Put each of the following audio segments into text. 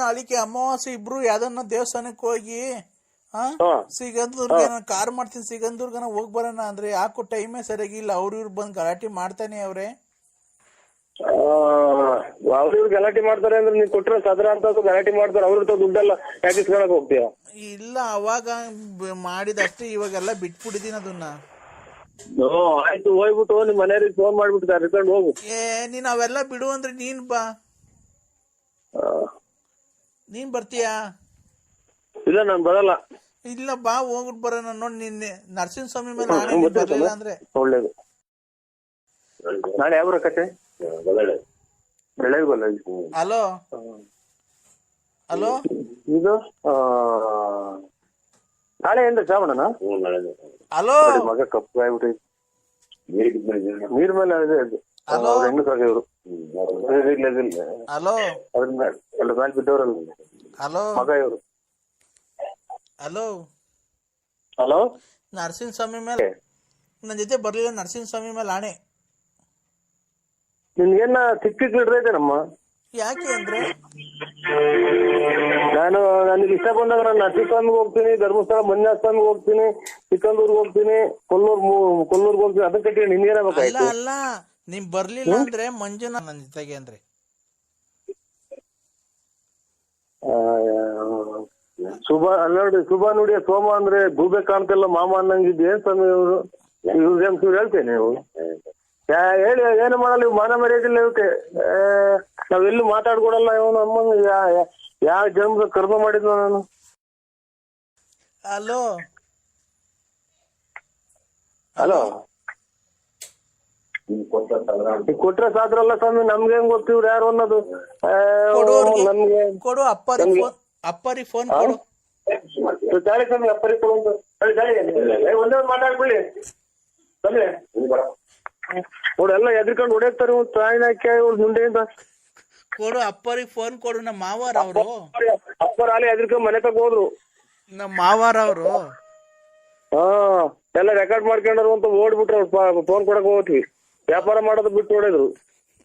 ನಾಳಿಕೆ ಅಮಾವಾಸ್ಯೆ ಇಬ್ರು ಯಾವ್ದನ್ನ ದೇವಸ್ಥಾನಕ್ಕೆ ಹೋಗಿ ಸಿಗಂದೂರ್ಗ ಕಾರ್ ಮಾಡ್ತೀನಿ ಸಿಗಂದೂರ್ಗನ ಹೋಗ್ ಬರೋಣ ಅಂದ್ರೆ ಯಾಕೋ ಟೈಮೇ ಸರಿಯಾಗಿಲ್ಲ. ಇವ್ರು ಬಂದ್ ಗಲಾಟೆ ಮಾಡ್ತಾನೆ ಅವ್ರೆ. ಅವ್ರು ಗಲಾಟೆ ಮಾಡ್ತಾರೆ ಅಂದ್ರೆ ನೀನ್ ಕೊಟ್ರೆ ಸದ್ರ ಅಂತ ಗಲಾಟೆ ಮಾಡ್ತಾರೆ. ಅವ್ರ ದುಡ್ಡೆಲ್ಲ ಪ್ಯಾಕಿಸ್ಕೊಳಕ್ ಹೋಗ್ತೀಯ? ಇಲ್ಲ, ಅವಾಗ ಮಾಡಿದಷ್ಟೇ, ಇವಾಗೆಲ್ಲ ಬಿಟ್ಬಿಟ್ಟಿದೀನಿ ಅದನ್ನ. ಆಯ್ತು, ಹೋಗ್ಬಿಟ್ಟು ನಿಮ್ ಮನೆಯವ್ರಿಗೆ ಫೋನ್ ಮಾಡ್ಬಿಟ್ಟು ಕರ್ಕೊಂಡು ಹೋಗು. ನೀನ್ ಅವೆಲ್ಲ ಬಿಡು ಅಂದ್ರೆ ನೀನ್ ಬಾ. ನೀನ್ ಬರ್ತೀಯಾ? ಇಲ್ಲ, ನಾನ್ ಬರಲ್ಲ. ಇಲ್ಲ, ಬಾ, ಹೋಗ್ಬಿಟ್ಟು ಬರೋಣ. ನೋಡಿ, ನಿನ್ನೆ ನರಸಿಂಹಸ್ವಾಮಿ ಮೇಲೆ ಬರ್ಲಿಲ್ಲ ಅಂದ್ರೆ ಒಳ್ಳೇದು. ನಾಳೆ ಯಾವ ಕತೆ? ಹಲೋ ಹಲೋ, ಇದು ನಾಳೆ ಏನ್ರ ಶ್ರಾವಣನ? ಹಲೋ, ಮಗ ಕಪ್ಪು ಆಗ್ಬಿಟ್ಟು ನೀರ್ ಮೇಲೆ ಹೆಣ್ಣು ಸಾಗಿದ್ರು. ಹಲೋ, ಅದ್ರ ಮೇಲೆ ಬಿದ್ದವ್ರಲ್ಲ ಹಲೋ ಮಗ ಇವ್ರು. ಹಲೋ ಹಲೋ, ನರಸಿಂಹಸ್ವಾಮಿ ಮೇಲೆ ನನ್ನ ಜೊತೆ ಬರ್ಲಿಲ್ಲ. ನರಸಿಂಹಸ್ವಾಮಿ ಮೇಲೆ ಆಣೆ. ನಿನ್ಗೇನ ಸಿಕ್ಕಿಡ್ರೈತೇನಮ್ಮ? ಯಾಕೆ ಅಂದ್ರೆ ನನಗೆ ಇಷ್ಟ ಬಂದಾಗ ನಾನು ನರಸಿಂಹಸ್ವಾಮಿಗೆ ಹೋಗ್ತೀನಿ, ಧರ್ಮಸ್ಥಳ ಮಂಜುನಾಥ ಹೋಗ್ತೀನಿ, ಚಿಕ್ಕಂದೂರ್ಗೆ ಹೋಗ್ತೀನಿ, ಕೊಲ್ಲೂರ್ಗೆ ಹೋಗ್ತೀನಿ. ಅದಕ್ಕೆ ನಿನ್ಗೇನಾಗಬೇಕಾಯ್ತು? ಅಲ್ಲ, ನೀನ್ ಬರ್ಲಿಲ್ಲ ಅಂದ್ರೆ ಮಂಜುನಾಥ ನನ್ನ ಜೊತೆಗೆ ಅಂದ್ರೆ ನೋಡಿ ಶುಭ ನೋಡಿ ಸೋಮ ಅಂದ್ರೆ ಗೂಬೆ ಕಾಣ್ತಲ್ಲ ಮಾಮ ಅನ್ನಂಗಿದ್ ಏನ್ ಸ್ವಾಮಿ ಇವ್ರು? ಇವ್ರು ಹೇಳ್ತೇನೆ ನೀವು ಹೇಳಿ ಏನು ಮಾಡಲ್ಲ. ಇವ್ ಮಾನ ಮರ್ಯಾದಿಲ್ಲ ಇವಕ್ಕೆ. ನಾವೆಲ್ಲೂ ಮಾತಾಡ್ಕೊಡಲ್ಲ. ಇವನು ಅಮ್ಮಂಗ ಯಾವ ಜನ್ಮದ ಕರ್ಮ ಮಾಡಿದ್ನ ನಾನು. ಹಲೋ ಹಲೋ, ಕೊಟ್ರೆ ಸಾದ್ರಲ್ಲ ಸ್ವಾಮಿ, ನಮ್ಗೆ ಹೆಂಗ್ ಗೊತ್ತಿವ್ರು ಯಾರು ಅನ್ನೋದು? ನಮ್ಗೆ ಕೊಡು, ಅಪ್ಪರಿಗೆ ಫೋನ್ ಕೊಡು. ಗಾಳಿ ಸ್ವಾಮಿ, ಅಪ್ಪರಿಗೆ ಕೊಡು. ಒಂದೇ ಮಾತಾಡ್ಕೊಳ್ಳಿ ನೋಡಿ. ಎಲ್ಲ ಎದ್ರಕೊಂಡು ಹೊಡೆಯಕ್ತಾರೆ ತಾಯಿನಾಕಿ ಮುಂದೆಯಿಂದ. ಕೊಡು, ಅಪ್ಪರಿಗೆ ಫೋನ್ ಕೊಡು. ನಮ್ಮ ಮಾವಾರ ಅವರು, ಅಪ್ಪರ ಅಲ್ಲಿ ಎದ್ರಕೊಂಡ್ ಮನೆ ತಗ ಹೋದ್ರು. ನಮ್ಮ ಮಾವಾರ ಅವರು ಎಲ್ಲ ರೆಕಾರ್ಡ್ ಮಾಡ್ಕೊಂಡ್ರು ಅಂತ ಓಡ್ಬಿಟ್ರು. ಫೋನ್ ಕೊಡಕ್ ಹೋಗ್ತೀವಿ. ವ್ಯಾಪಾರ ಮಾಡೋದು ಬಿಟ್ಟು ಹೊಡೆದ್ರು.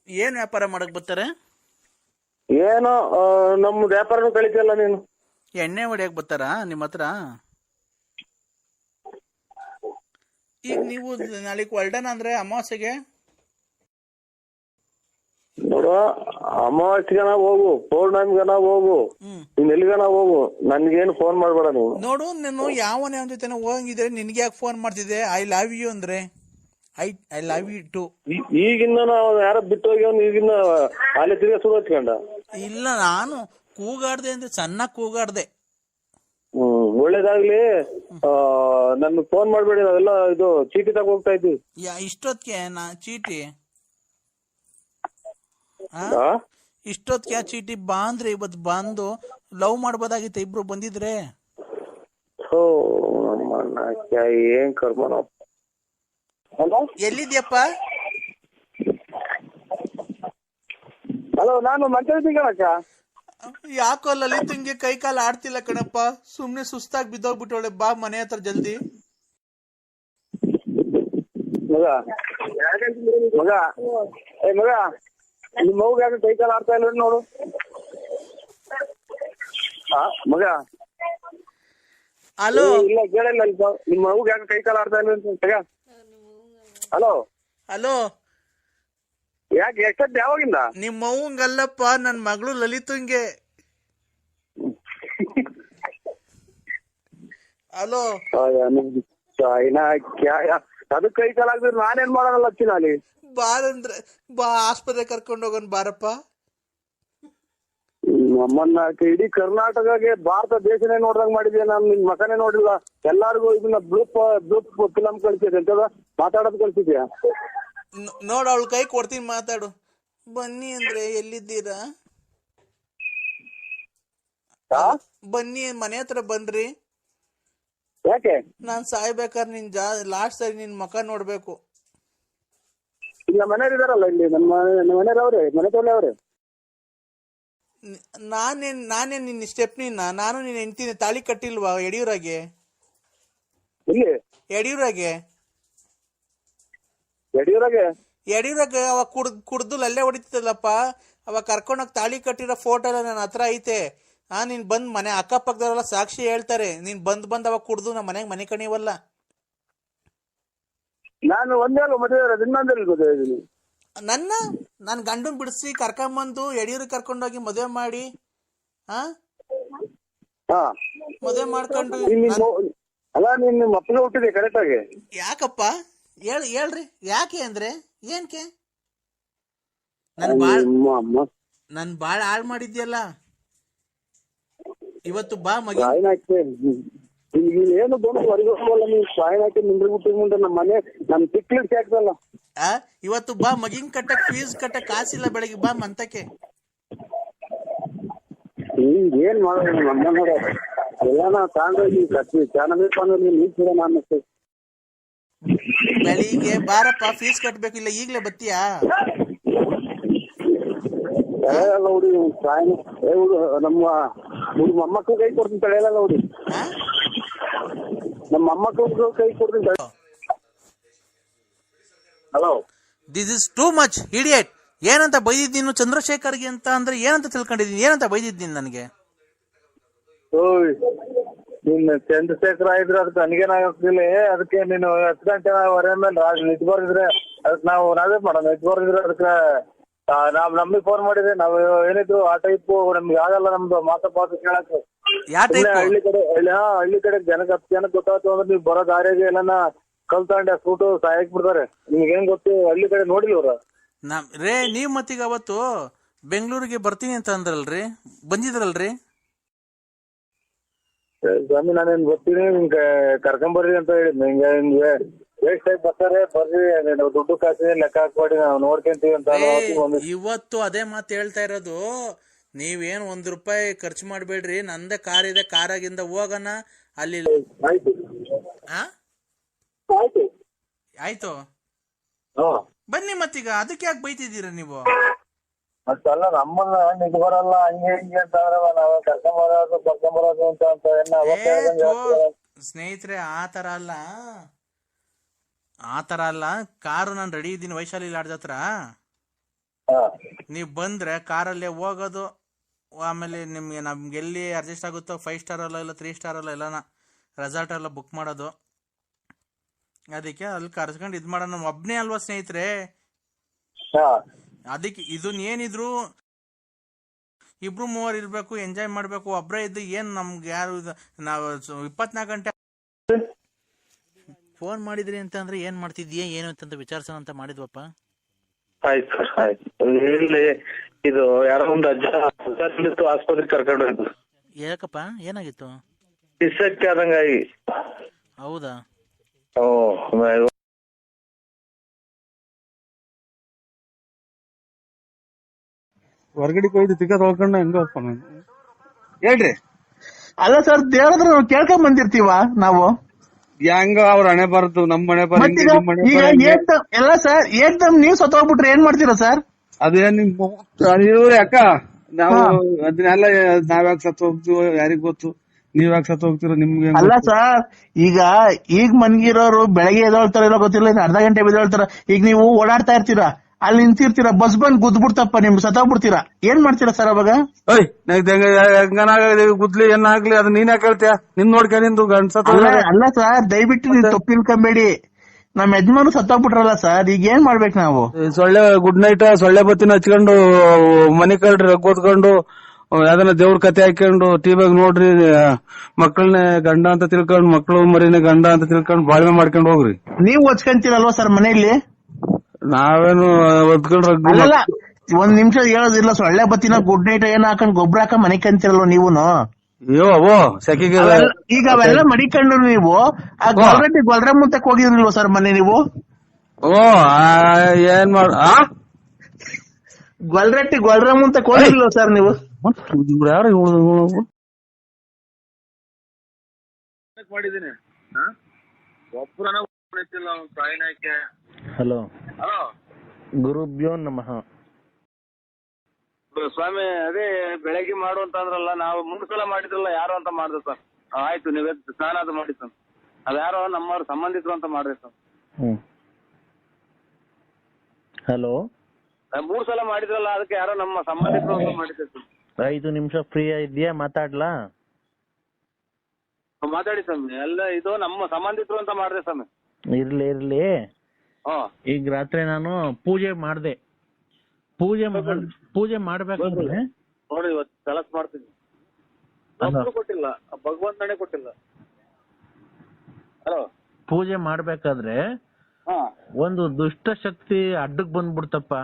ಏನ್ ವ್ಯಾಪಾರ ಮಾಡಕ್ ಬರ್ತಾರೆ? ಏನೋ ನಮ್ ವ್ಯಾಪಾರನು ಕಳಿತಲ್ಲ ನೀನು. ಎಣ್ಣೆ ಹೊಡಿಯಕ್ ಬರ್ತಾರ ನಿಮ್ಮ ಹತ್ರ? ಈಗ ನೀವು ನಾಳೆ ಹೊಲ್ಡನ ಅಂದ್ರೆ ಅಮಾವಾಸ್ಯೆಗೆ ನೋಡುವ, ಅಮಾವಾಸ್ಯೆಗನ ಹೋಗು, ಪೌರ್ಣಮಿಗನ ಹೋಗು, ನೀನ್ ಎಲ್ಲಿಗನ ಹೋಗು, ನನ್ಗೇನು ಫೋನ್ ಮಾಡ್ಬೇಡ ನೀವು. ನೋಡು, ನೀನು ಯಾವನೇ ಅವನ ಜೊತೆ ಹೋಗಿದ್ರೆ ನಿನ್ಗೆ ಯಾಕೆ ಫೋನ್ ಮಾಡ್ತಿದ್ದೆ? ಐ ಲವ್ ಯು ಅಂದ್ರೆ ಐ ಲವ್ ಯು ಟು. ಈಗಿನ್ನ ಯಾರ ಬಿಟ್ಟು ಹೋಗಿ ಅವ್ನು ಈಗಿನ್ನ ಅಲ್ಲಿ ತಿರ್ಗ ಶುರು ಹಚ್ಕೊಂಡ. ಇಲ್ಲ, ನಾನು ಕೂಗಾಡ್ದೆ ಅಂದ್ರೆ ಚೆನ್ನಾಗ್ ಕೂಗಾಡ್ದೆ. ಒಳ್ಳೇದಾಗ್ಲಿ. ನನ್ ಫೋನ್ ಮಾಡ್ಬೇಡಿ, ನಾವೆಲ್ಲ ಇದು ಚೀಟಿ ತಗ ಹೋಗ್ತಾ ಇದ್ವಿ. ಇಷ್ಟೊತ್ತಿಗೆ ಚೀಟಿ ಇಷ್ಟೊತ್ತಿಗೆ ಚೀಟಿ ಬಾ ಅಂದ್ರೆ ಇವತ್ತು ಬಂದು ಲವ್ ಮಾಡ್ಬೋದಾಗಿತ್ತು, ಇಬ್ರು ಬಂದಿದ್ರೆ. ಏನ್ ಕರ್ಮ. ಎಲ್ಲಿದ್ಯಪ್ಪ? ಹಲೋ, ನಾನು ಮಂಚ ಕಣಕ್ಕ. ಯಾಕೋ ಲಲಿತಂಗೆ ಕೈ ಕಾಲು ಆಡ್ತಿಲ್ಲ ಕಣಪ್ಪ. ಸುಮ್ನೆ ಸುಸ್ತಾಗಿ ಬಿದ್ದೋಗ್ಬಿಟ್ಟವಳೆ. ಬಾ ಮನೆ ಹತ್ರ ಜಲ್ದಿ. ಮಗ ಮಗ ಮಗ, ನಿಮ್ ಮಗು ಯಾಕೆ ಕೈ ಕಾಲು ಆಡ್ತಾ ಇಲ್ಲ ನೋಡು. ಮಗ, ಹಲೋ, ಇಲ್ಲ ಕೇಳಿಲ್ಲ. ನಿಮ್ ಮಗು ಯಾಕೆ ಕೈ ಕಾಲು ಆಡ್ತಾ ಇಲ್ಲ? ಹಲೋ ಹಲೋ, ಯಾಕೆ ಎಷ್ಟೊತ್ತು ಯಾವಾಗಿಂದ? ನಿಮ್ ಮಗುಂಗಲ್ಲಪ್ಪ, ನನ್ ಮಗಳು ಲಲಿತಂಗೆ. ಹಲೋ, ಅದು ಕೈ ಕಾಲಾಗ್ದ್ರೆ ನಾನೇನ್ ಮಾಡೋದಲ್ಲ ಚಿನಾಲಿ. ಬಾರಂದ್ರೆ ಬಾ, ಆಸ್ಪತ್ರೆ ಕರ್ಕೊಂಡು ಹೋಗೋಣ ಬಾರಪ್ಪ. ನಮ್ಮನ್ನ ಇಡೀ ಕರ್ನಾಟಕಗೆ ಭಾರತ ದೇಶನೇ ನೋಡ್ದಂಗ್ ಮಾಡಿದ್ಯಾ. ನಾನು ನಿನ್ ಮಕನೇ ನೋಡಿಲ್ಲ. ಎಲ್ಲಾರ್ಗು ಇದನ್ನ ಬ್ಲೂಪ್ ಫಿಲಂ ಕಳ್ಸಿದ್ಯ ಅಂತದ ಮಾತಾಡೋದ್ ಕಳ್ಸಿದ್ಯಾ? ನೋಡ, ಅವಳ ಕೈ ಕೊಡ್ತೀನಿ, ಮಾತಾಡು. ಬನ್ನಿ ಅಂದ್ರೆ ಎಲ್ಲಿದ್ದೀರಾ? ಬನ್ನಿ, ಮನೆ ಹತ್ರ ಬನ್ರಿ. ಯಾಕೆ? ನಾನ್ ಸಾಯ್ಬೇಕಾದ್ರೆ ನಿನ್ ಲಾಸ್ಟ್ ಸರಿ ನಿನ್ ಮಕ ನೋಡ್ಬೇಕು. ಇಲ್ಲ, ಮನೆಯವ್ರು ಇದಾರಲ್ಲ ಇಲ್ಲಿ. ನಮ್ಮ ಮನೆಯವ್ರು ಅವ್ರೆ, ಮನೆ ತೋಲೆ ಅವ್ರೆ. ನಾನೇನ್ ನಿನ್ನ ಸ್ಟೆಪ್ನಿನ? ನಾನು ನೀನ್ ಹೆಂಡ್ತೀನಿ. ತಾಳಿ ಕಟ್ಟಿಲ್ವಾ ಯಡಿಯೂರಾಗೆ? ಇಲ್ಲಿ ಯಡಿಯೂರಾಗೆ ಯಡಿಯೂರಾಗೆ ಅವಾಗ ಕುಡ್ದು ಅಲ್ಲೇ ಹೊಡಿತಿದ್ದಲ್ಲಪ್ಪ. ಅವಾಗ ಕರ್ಕೊಂಡೋಗಿ ತಾಳಿ ಕಟ್ಟಿರೋ ಫೋಟೋ ಎಲ್ಲ ನನ್ನ ಹತ್ರ ಐತೆ. ನೀನ್ ಬಂದ್ ಮನೆ ಅಕ್ಕಪಕ್ಕದವರೆಲ್ಲ ಸಾಕ್ಷಿ ಹೇಳ್ತಾರೆ, ನೀನ್ ಬಂದ್ ಅವಾಗ ಕುಡ್ದು ನಮ್ಮ ಮನೆಗೆ ಮನೆ ಕಣಿವಲ್ಲ. ನಾನು ಒಂದೇ ಮದುವೆ ಇರೋದು, ಇನ್ನೊಂದಲ್ಲಿ ಮದುವೆ ಇದ್ದೀನಿ. ನನ್ ಗಂಡನ್ ಬಿಡಿಸಿ ಕರ್ಕೊಂಬಂದು ಯಡಿಯೂರಿಗೆ ಕರ್ಕೊಂಡೋಗಿ ಮದುವೆ ಮಾಡಿ ಮದುವೆ ಮಾಡ್ಕೊಂಡು. ಅಲ್ಲ ನೀನ್ ನಿಮ್ಮ ಅಪ್ಪನ ಹುಟ್ಟಿದೆ ಕರೆಕ್ಟ್ ಆಗಿ. ಯಾಕಪ್ಪ ಹೇಳ್ರಿ, ಯಾಕೆ ಅಂದ್ರೆ ಏನ್ಕೆ ನನ್ ಬಾಳ ಹಾಳ್ ಮಾಡಿದ್ಯಲ್ಲ. ಇವತ್ತು ಬಾ ಮಗಿ ಏನು ಬಂದು ಹೊರಗೋಲ್ಲ, ನೀವು ಸಾಯನ್ ಹಾಕಿ ನಿಂದ್ರಬಿಟ್ಟು ಮುಂದೆ ನಮ್ಮ ಮನೆ ನಮ್ ತಿಕ್ಲಿಕ್ಕೆ ಆಗ್ತಲ್ಲ. ಇವತ್ತು ಬಾ ಮಗಿನ್ ಕಟ್ಟಕ್ ಫೀಸ್ ಕಟ್ಟಕ್ ಕಾಸಿಲ್ಲ, ಬೆಳಗ್ಗೆ ಬಾ ಮಂತಕ್ಕೆ. ಏನ್ ಮಾಡೋದು ನಮ್ಮ ನೋಡ ಎಲ್ಲ ತಗೊಂಡೋಗಿ ಚೆನ್ನಾಗಬೇಕು ಅಂದ್ರೆ ನೀಡ್ತೀರ ನಾನು. ಬೆಳಿಗ್ಗೆ ಬಾರಪ್ಪ ಫೀಸ್ ಕಟ್ಬೇಕು, ಇಲ್ಲ ಈಗ್ಲೇ ಬತ್ತೀಯಾ? ನೋಡಿ ನಮ್ಮ ಮೊಮ್ಮಕ್ಕಳು ಕೈ ಕೊಡ್ತೀನಿ ತಳೆಯಲ್ಲ ನೋಡಿ, ನಮ್ಮ ಮೊಮ್ಮಕ್ಕಳು ಕೈ ಕೊಡ್ತೀನಿ. Hello, this is too much idiot. ಏನಂತ ಬೈದಿದ್ದೀನಿ ಚಂದ್ರಶೇಖರ್ಗೆ ಅಂತ ಅಂದ್ರೆ ಏನಂತ ತಿಳ್ಕೊಂಡಿದ್ದೀನಿ, ಏನಂತ ಬೈದಿದ್ದೀನಿ ನನಗೆ? ನೀನ್ ಚಂದ್ರಶೇಖರ ಇದ್ರೆ ಅದಕ್ಕೆ ನನಗೇನಾಗಿಲ್ಲ. ಅದಕ್ಕೆ ನೀನು 10 ಗಂಟೆವರೆ ಮೇಲೆ ನಿಜ ಬರ್ದಿದ್ರೆ ಅದಕ್ಕೆ ನಾವೇ ಮಾಡೋಣ. ನಿಜ ಬರ್ದಿದ್ರೆ ಅದಕ್ಕೆ ನಮಗೆ ಫೋನ್ ಮಾಡಿದ್ರೆ ನಾವು ಏನಿದ್ರು ಆ ಟೈಪ್ ನಮ್ಗೆ ಆಗಲ್ಲ, ನಮ್ದು ಮಾತು ಕೇಳಕ್ಕೆ. ಹಳ್ಳಿ ಕಡೆ ಜನಕ್ಕೆ ಗೊತ್ತಾಯ್ತು ಅಂದ್ರೆ ನೀವು ಬರೋ ದಾರಿಗೆ ಎಲ್ಲ ಕಲ್ತಾಂಡೆ ಫ್ರೂಟು ಸಾಯಕ್ ಬಿಡ್ತಾರೆ. ನಿಮ್ಗೆ ಏನ್ ಗೊತ್ತು, ಹಳ್ಳಿ ಕಡೆ ನೋಡಿಲ್ಲ ಅವ್ರ ರೇ. ನೀವ್ ಮತ್ತೀಗ ಅವತ್ತು ಬೆಂಗಳೂರಿಗೆ ಬರ್ತೀನಿ ಅಂತ ಅಂದ್ರಲ್ರಿ, ಬಂದಿದ್ರಲ್ರಿ? ಸ್ವಾಮಿ ನಾನೇನ್ ಬರ್ತೀನಿ, ನಿಮ್ಗೆ ಕರ್ಕೊಂಬರ್ರಿ ಅಂತ ಹೇಳಿದ್. ನಿಮ್ಗೆ ವೇಸ್ಟ್ ಆಗಿ ಬರ್ತಾರೆ, ಬರ್ರಿ ದುಡ್ಡು ಕಾಸು ಲೆಕ್ಕ ಹಾಕ್ಬೇಡಿ, ನಾವು ನೋಡ್ಕೊಂತೀವಿ ಅಂತ. ಇವತ್ತು ಅದೇ ಮಾತು ಹೇಳ್ತಾ ಇರೋದು. ನೀವೇನ್ ₹1 ಖರ್ಚು ಮಾಡ್ಬೇಡ್ರಿ, ನಂದೇ ಕಾರ್ ಇದೆ, ಕಾರಾಗಿಂದ ಹೋಗೋಣ ಅಲ್ಲಿ. ಆಯ್ತು ಬನ್ನಿ. ಮತ್ತೀಗ ಅದಕ್ಕೆ ಯಾಕೆ ಬೈತಿದ್ದೀರ ನೀವು? ಮತ್ತಲ್ಲ ನಮ್ಮನ್ನ ನಿಜ ಬರಲ್ಲ ಹಂಗೆ ಹಿಂಗೆ ಅಂತ ನಾವು ಕರ್ಕೊಂಬರೋದು ಅಂತ. ಸ್ನೇಹಿತರೆ, ಆತರ ಅಲ್ಲ. ಕಾರು ನಾನು ರೆಡಿ ಇದ್ದೀನಿ ವೈಶಾಲಿ ಲಾಡ್ಜ್ ಹತ್ರ. ನೀವ್ ಬಂದ್ರೆ ಕಾರಲ್ಲೇ ಹೋಗೋದು, ಆಮೇಲೆ ನಮ್ಗೆ ಎಲ್ಲಿ ಅಡ್ಜಸ್ಟ್ ಆಗುತ್ತೋ 5 ಸ್ಟಾರ್ ಅಲ್ಲ, ಇಲ್ಲ 3 ಸ್ಟಾರ್ ಅಲ್ಲ, ಎಲ್ಲ ರೆಸಾರ್ಟ್ ಎಲ್ಲ ಬುಕ್ ಮಾಡೋದು. ಅದಕ್ಕೆ ಅಲ್ಲಿ ಕರ್ಸ್ಕೊಂಡು ಇದ್ ಮಾಡೋಣ. ಒಬ್ನೇ ಅಲ್ವಾ ಸ್ನೇಹಿತರೆ, ಅದಕ್ಕೆ ಇದನ್ ಏನಿದ್ರು 2-3 ಇರ್ಬೇಕು, ಎಂಜಾಯ್ ಮಾಡ್ಬೇಕು. ಒಬ್ರೇ ಇದ್ದು ಏನ್ ನಮ್ಗೆ ಯಾರು ನಾವು 24 ಗಂಟೆ ಫೋನ್ ಮಾಡಿದ್ರಿ ಅಂತ ಅಂದ್ರೆ ಏನ್ ಮಾಡ್ತಿದ್ಯಾ ಏನು ಅಂತ ವಿಚಾರಿಸೋಣ ಅಂತ ಮಾಡಿದ್ವಪ್ಪ. ಆಯ್ತು ಸರ್, ಆಯ್ತು. ಇಲ್ಲಿ ಇದು ಯಾರೋ ಒಂದು ಅಜ್ಜ ಆಸ್ಪತ್ರೆಗೆ ಕರ್ಕೊಂಡು ಹೋಯ್ತು. ಯಾಕಪ್ಪ, ಏನಾಗಿತ್ತು? ಡಿಸ್ಸೆಕ್ಟ್ ಆದಂಗಾಗಿ. ಹೌದಾ? ಹೊರಗಡೆ ಹೋಯ್ದು ತಿಕ್ಕ ತೊಳ್ಕೊಂಡ ಹೆಂಗಪ್ಪ ಹೇಳ್ರಿ. ಅಲ್ಲ ಸರ್, ದೇವ್ರ ಕೇಳ್ಕೊಂಡ್ ಬಂದಿರ್ತೀವ ನಾವು. ಹೆಂಗ ಅವ್ರ ಹಣೆ ಬರದು, ನಮ್ ಮನೆ ಎಲ್ಲ ಸರ್ ಏಕ್ದಮ್ ನೀವ್ ಸತ್ತೋಗ್ಬಿಟ್ರೆ ಏನ್ ಮಾಡ್ತೀರಾ ಸರ್? ಅದೇನ್ ಇವ್ರಿ ಅಕ್ಕ, ನಾವು ಅದನ್ನೆಲ್ಲ ನಾವ್ಯಾಕ ಸತ್ತು ಹೋಗ್ತೀವೋ ಯಾರಿಗ್ ಗೊತ್ತು, ನೀವ್ ಯಾಕೆ ಸತ್ತು ಹೋಗ್ತೀರೋ ನಿಮ್ಗೆ. ಅಲ್ಲ ಸರ್, ಈಗ ಮನ್ಗಿರೋರು ಬೆಳಗ್ಗೆ ಎದೊಳ್ತಾರ ಇಲ್ಲ ಗೊತ್ತಿಲ್ಲ, ಅರ್ಧ ಗಂಟೆ ಬಿದ್ದೊಳ್ತಾರ. ಈಗ ನೀವು ಓಡಾಡ್ತಾ ಇರ್ತೀರಾ, ಅಲ್ಲಿ ನಿಂತಿರ್ತೀರಾ, ಬಸ್ ಬಂದ್ ಗುದ್ಬಿಡ್ತಪ್ಪ, ನಿಮ್ಗೆ ಸತ್ತೋಗ್ಬಿಡ್ತೀರಾ, ಏನ್ ಮಾಡ್ತೀರಾ ಸರ್ ಅವಾಗ? ಗುದ್ಲಿ ಏನಾಗ್ಲಿ ಅದು ನೀನ್ ಯಾಕೆ ಹೇಳ್ತೀಯ? ನಿನ್ ನೋಡ್ಕ ನಿಂದು ಗಂಡ. ಅಲ್ಲ ಸರ್, ದಯವಿಟ್ಟು ನೀವು ತಪ್ಪಿಲ್ಕೊಂಬೇಡಿ. ನಮ್ ಯಜಮಾನು ಸತ್ತೋಗ್ಬಿಟ್ರಲ್ಲ ಸರ್, ಈಗ ಏನ್ ಮಾಡ್ಬೇಕು ನಾವು? ಸೊಳ್ಳೆ ಗುಡ್ ನೈಟ್ ಸೊಳ್ಳೆ ಬತ್ತಿನ ಹಚ್ಕೊಂಡು ಮನೆ ಕಳ್ರಿ ರಗ್ ಓದ್ಕೊಂಡು ಯಾವ್ದನ್ನ ದೇವ್ರ ಕತೆ ಹಾಕೊಂಡು ಟಿವಿಯಾಗ ನೋಡ್ರಿ, ಮಕ್ಕಳನ್ನ ಗಂಡ ಅಂತ ತಿಳ್ಕೊಂಡ್, ಮಕ್ಳು ಮರಿನ ಗಂಡ ಅಂತ ತಿಳ್ಕೊಂಡ್ ಬಾಳ್ವೆ ಮಾಡ್ಕೊಂಡ್ ಹೋಗ್ರಿ. ನೀವ್ ಒಚ್ಕೊಂತೀರಲ್ವಾ ಸರ್ ಮನೆಯಲ್ಲಿ? ನಾವೇನು ಒದ್ಕೊಂಡ್ ಅಲ್ಲ, ಒಂದ್ ನಿಮಿಷ ಹೇಳೋದಿಲ್ಲ. ಸೊಳ್ಳೆ ಬತ್ತಿನ ಗುಡ್ ನೈಟ್ ಏನ್ ಹಾಕೊಂಡ್ ಗೊಬ್ಬರ ಹಾಕ ಮನೆ ಕಂತಿರಲ್ವ ನೀವುನು? ಸೆಕೆಗೆ ಈಗ ಅವೆಲ್ಲ ಮಡಿಕೊಂಡು ನೀವು ಗೊಲ್ರ ಮುಂತಕ್ ಹೋಗಿದ್ರಿಲ್ವ ಸರ್ ಮನೆ ನೀವು? ಏನ್ ಗೊಲ್ರ ಮುಂತಕ್ ಹೋಗಿರ್ಲಿಲ್ವ ಸರ್ ನೀವು? ಯಾರು ಮಾಡಿದ್ದೀನಿ ಒಬ್ಬರನ್ನ. ಹಲೋ, ಗುರುಭ್ಯೋ ನಮಃ. ಸ್ವಾಮಿ, ಅದೇ ಬೆಳಗ್ಗೆ ಮಾಡು ಅಂತ ಅಂದ್ರಲ್ಲ, ನಾವು ಮುಂದ್ಸಲ ಮಾಡಿದ್ರಲ್ಲ ಯಾರು ಅಂತ ಮಾಡ್ದೆ ಸರ್. ಆಯ್ತು, ನೀವೇ ಸ್ನಾನ ಅದು ಮಾಡಿ ಸರ್. ಅದ್ಯಾರೋ ನಮ್ಮವ್ರ ಸಂಬಂಧಿಕರು ಅಂತ ಮಾಡ್ದೆ ಸರ್. ಹಲೋ 3 ಸಲ ಮಾಡಿದ್ರಲ್ಲ ಅದಕ್ಕೆ ಯಾರೋ ನಮ್ಮ ಸಂಬಂಧಿಕರು ಅಂತ ಮಾಡಿದ್ದೆ ಸ್ವಾಮಿ. 5 ನಿಮಿಷ ಫ್ರೀ ಇದೆಯಾ, ಮಾತಾಡ್ಲಾ? ಮಾತಾಡಿ ಸ್ವಾಮಿ. ಎಲ್ಲ ಇದು ನಮ್ಮ ಸಂಬಂಧಿಕರು ಅಂತ ಮಾಡಿದೆ ಸ್ವಾಮಿ. ಇರ್ಲಿ. ಈಗ ರಾತ್ರಿ ನಾನು ಪೂಜೆ ಮಾಡ್ದೆ. ಪೂಜೆ ಮಾಡ್ಬೇಕಂದ್ರೆ ನೋಡಿ ಇವತ್ತು ಕೆಲಸ ಮಾಡ್ತೀನಿ. ಕೊಟ್ಟಿಲ್ಲ, ಭಗವಂತನೇ ಕೊಟ್ಟಿಲ್ಲ. ಹಲೋ, ಪೂಜೆ ಮಾಡ್ಬೇಕಾದ್ರೆ ಒಂದು ದುಷ್ಟ ಶಕ್ತಿ ಅಡ್ಡಕ್ ಬಂದ್ಬಿಡ್ತಪ್ಪ.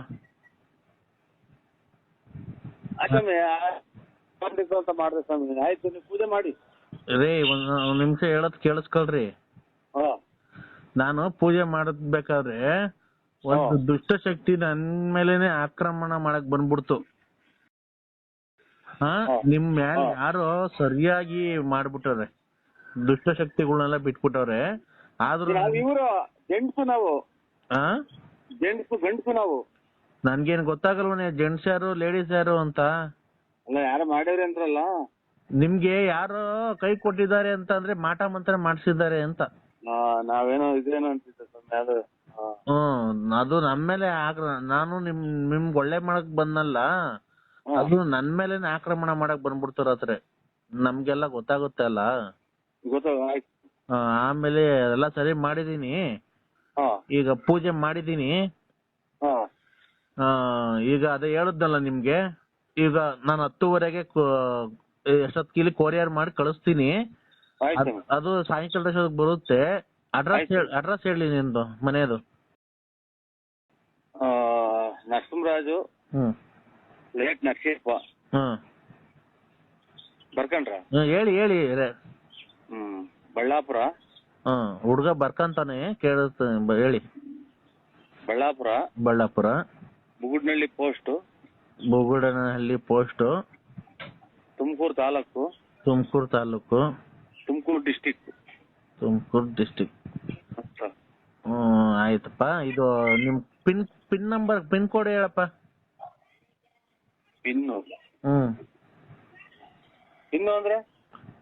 ಸ್ವಾಮಿ ಅಂತ ಮಾಡಿದೆ ಸ್ವಾಮಿ. ಆಯ್ತು, ನೀವು ಪೂಜೆ ಮಾಡಿ ರೇ. ಒಂದ್ ನಿಮಿಷ ಹೇಳೋದ್ ಕೇಳಿಸ್ಕೊಳ್ರಿ. ನಾನು ಪೂಜೆ ಮಾಡಬೇಕಾದ್ರೆ ಒಂದು ದುಷ್ಟ ಶಕ್ತಿ ನನ್ ಮೇಲೆನೆ ಆಕ್ರಮಣ ಮಾಡಕ್ ಬಂದ್ಬಿಡ್ತು. ನಿಮ್ ಮ್ಯಾಲ ಯಾರೋ ಸರಿಯಾಗಿ ಮಾಡ್ಬಿಟ್ಟವ್ರೆ, ದುಷ್ಟ ಶಕ್ತಿಗಳನ್ನೆಲ್ಲ ಬಿಟ್ಬಿಟ್ಟವ್ರೆ. ಆದ್ರೂ ಇವರು ಜೆಂಟ್ಸು, ನಾವು ಗಂಡಸು ನಾವು. ನನ್ಗೇನ್ ಗೊತ್ತಾಗಲ್ವನೇ ಜೆಂಟ್ಸ್ ಯಾರು ಲೇಡೀಸ್ ಯಾರು ಅಂತ. ಅಲ್ಲ, ಯಾರು ಮಾಡ್ಯಾವ್ರಿ ಅಂದ್ರಲ್ಲ. ನಿಮ್ಗೆ ಯಾರೋ ಕೈ ಕೊಟ್ಟಿದ್ದಾರೆ ಅಂತ ಅಂದ್ರೆ ಮಾಟ ಮಂತ್ರ ಮಾಡ್ಸಿದ್ದಾರೆ ಅಂತ. ನಾವೇನೋ ಇದೇನೋ ಅಂತಿದ್ದೆ ಸ್ವಾಮಿ. ಅದು ಅದು ನನ್ ಮೇಲೆ ನಾನು ನಿಮ್ಗೆ ಒಳ್ಳೆ ಮಾಡಕ್ ಬಂದಲ್ಲ, ಅದು ನನ್ ಮೇಲೆ ಆಕ್ರಮಣ ಮಾಡಕ್ ಬಂದ್ಬಿಡ್ತಾರತ್ರೆ. ನಮ್ಗೆಲ್ಲ ಗೊತ್ತಾಗುತ್ತೆ ಅಲ್ಲ. ಆಮೇಲೆ ಎಲ್ಲ ಸರಿ ಮಾಡಿದೀನಿ. ಈಗ ಪೂಜೆ ಮಾಡಿದೀನಿ. ಈಗ ಅದೇ ಹೇಳುದ್ನಲ್ಲ ನಿಮ್ಗೆ. ಈಗ ನಾನು 10:30ಗೆ ಎಷ್ಟೊತ್ತಿಗೆ ಕೊರಿಯರ್ ಮಾಡಿ ಕಳಿಸ್ತೀನಿ. ಅದು ಸಾಯಂಕಾಲ ಬರುತ್ತೆ. ಅಡ್ರೆಸ್ ಹೇಳಿ ನಿಂದು ಮನೆಯದು. ನರಸಿಂಹರಾಜು ಲೇಟ್ ನಕ್ಷೇಪ. ಬರ್ಕಂಡ್ರ? ಹೇಳಿ. ಬಳ್ಳಾಪುರ. ಹುಡ್ಗ ಬರ್ಕಂತಾನೆ ಕೇಳುತ್ತೆ, ಹೇಳಿ. Ballapura Bugudanahalli post, Tumakuru taluk, Tumakuru district. ಆಯ್ತಪ್ಪ. ಇದು ನಿಮ್ ಪಿನ್ ನಂಬರ್, ಪಿನ್ ಕೋಡ್ ಹೇಳಪ್ಪ. ಇನ್ನು ಅಂದ್ರೆ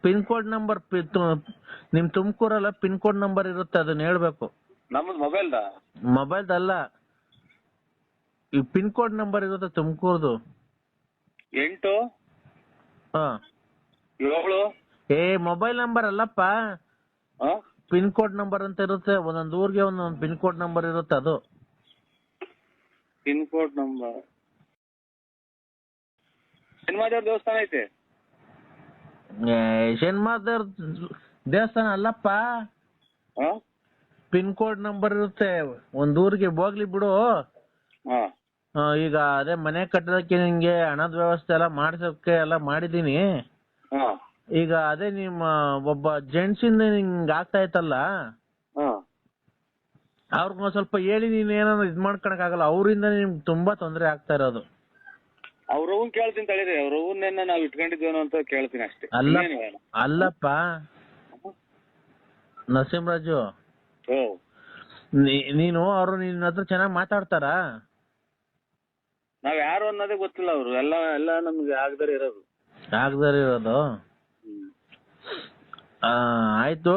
ಪಿನ್ ಕೋಡ್ ನಂಬರ್, ನಿಮ್ ತುಮಕೂರಲ್ಲ ಪಿನ್ ಕೋಡ್ ನಂಬರ್ ಇರುತ್ತೆ, ಅದನ್ನ ಹೇಳ್ಬೇಕು. ನಮ್ದು ಮೊಬೈಲ್ದಲ್ಲ, ಈ ಪಿನ್ ಕೋಡ್ ನಂಬರ್ ಇರುತ್ತೆ ತುಮಕೂರ್ದು. 8 7 ಮೊಬೈಲ್ ನಂಬರ್ ಅಲ್ಲಪ್ಪ, ಪಿನ್ ಕೋಡ್ ನಂಬರ್ ಅಂತ ಇರುತ್ತೆ. ಒಂದೊಂದು ಊರಿಗೆ ಒಂದೊಂದು ಪಿನ್ ಕೋಡ್ ನಂಬರ್ ಇರುತ್ತೆ. ಅದು ಪಿನ್ ಕೋಡ್ ನಂಬರ್. ಶನಿಮಾದೇವ್ರ ದೇವಸ್ಥಾನ ಐತೆ. ಶನಿಮಾದೇವ್ರ ದೇವಸ್ಥಾನ ಅಲ್ಲಪ್ಪ, ಪಿನ್ ಕೋಡ್ ನಂಬರ್ ಇರುತ್ತೆ. ಒಂದ್ ಊರಿಗೆ ಹೋಗ್ಲಿ ಬಿಡು. ಈಗ ಅದೇ ಮನೆ ಕಟ್ಟೋದಕ್ಕೆ ನಿಂಗೆ ಹಣದ ವ್ಯವಸ್ಥೆ ಎಲ್ಲ ಮಾಡ್ಸೋಕೆ ಎಲ್ಲ ಮಾಡಿದೀನಿ. ಈಗ ಅದೇ ನಿಮ್ಮ ಒಬ್ಬ ಜೆಂಟ್ಸ್ ಇಂದ ನಿಂಗೆ ಆಗ್ತಾ ಇತ್ತಲ್ಲ, ಅವ್ರಿಗೊಂದ್ ಸ್ವಲ್ಪ ಹೇಳಿ ನೀನ್ ಏನಾದ್ರು ಇದ್ ಮಾಡ್ಕೊಳಕ್ ಆಗಲ್ಲ. ಅವರಿಂದ ನಿಮ್ಗೆ ತುಂಬಾ ತೊಂದರೆ ಆಗ್ತಾ ಇರೋದು. ಅವ್ರವ್ನ್ ಕೇಳ್ತೀನಿ ತಡೀರಿ. ಅವ್ರವ್ನ ನಾವ್ ಇಟ್ಕೊಂಡಿದ್ದೇನೋ ಅಂತ ಕೇಳ್ತೀನಿ ಅಷ್ಟೇ. ಅಲ್ಲಪ್ಪ ನರಸಿಂಹರಾಜು, ನೀನು ಅವರು ನಿನ್ನ ಹತ್ರ ಚೆನ್ನಾಗಿ ಮಾತಾಡ್ತಾರ? ನಾವ್ ಯಾರು ಅನ್ನೋದೇ ಗೊತ್ತಿಲ್ಲ. ಅವ್ರು ಎಲ್ಲ ನಮ್ಗೆ ಆಗದಾರೆ ಇರೋದು. ಆಯ್ತು.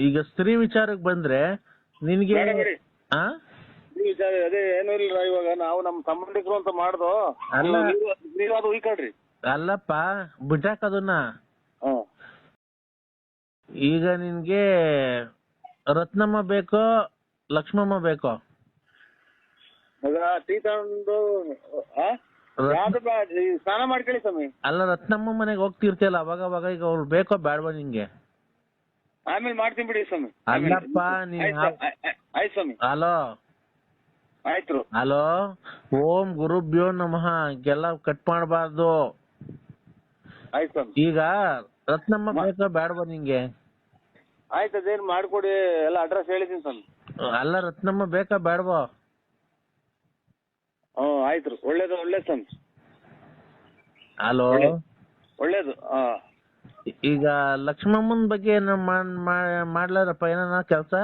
ಈಗ ಸ್ತ್ರೀ ವಿಚಾರಕ್ಕೆ ಬಂದ್ರೆ ನಿನ್ಗೆ ವಿಚಾರ ಅದೇ ಏನೂ ಇಲ್ಲ. ಇವಾಗ ನಾವು ನಮ್ ಸಂಬಂಧಿಕರು ಅಂತ ಮಾಡ್ದು. ನೀವು ಅದು ಉಯ್ಕೊಳ್ರಿ. ಅಲ್ಲಪ್ಪ ಬಿಟ್ಟಾಕದನ್ನ. ಈಗ ನಿನ್ಗೆ ರತ್ನಮ್ಮ ಬೇಕೋ ಲಕ್ಷ್ಮಮ್ಮ ಬೇಕೋ? ಟೀ ತಗೊಂಡು ಸ್ನಾನ ಮಾಡ್ಕೊಳ್ಳಿ ಸ್ವಾಮಿ. ಅಲ್ಲ, ರತ್ನಮ್ಮ ಮನೆಗೆ ಹೋಗ್ತಿರ್ತಿಯಲ್ಲ ಅವಾಗ, ಈಗ ಅವ್ರು ಬೇಕೋ ಬೇಡವಾ ನಿಂಗೆ? ಆಮೇಲೆ ಮಾಡ್ತೀನಿ ಬಿಡಿ ಸ್ವಾಮಿ. ಅಲ್ಲಪ್ಪ ಆಯ್ತು ಸ್ವಾಮಿ. ಹಲೋ, ಆಯ್ತು. ಹಲೋ, ಓಂ ಗುರುಭ್ಯೋ ನಮಃ. ಎಲ್ಲ ಕಟ್ ಮಾಡಬಾರ್ದು. ಆಯ್ತು ಸ್ವಾಮಿ. ಈಗ ರತ್ನಮ್ಮ ಬೇಕೋ ಬೇಡವಾ ನಿಂಗೆ? ಆಯ್ತು, ಅದೇನು ಮಾಡ್ಕೊಡಿ. ಎಲ್ಲ ಅಡ್ರೆಸ್ ಹೇಳಿದೀನಿ ಸ್ವಾಮಿ. ಅಲ್ಲ, ರತ್ನಮ್ಮ ಬೇಕಾ ಬೇಡವಾ? ಆಯ್ತು. ಒಳ್ಳೇದು ಸ್ವಾಮಿ. ಹಲೋ, ಒಳ್ಳೇದು. ಈಗ ಲಕ್ಷ್ಮಮ್ಮನ ಬಗ್ಗೆ ಮಾಡ್ಲಾರಪ್ಪ ಏನ ಕೆಲ್ಸ?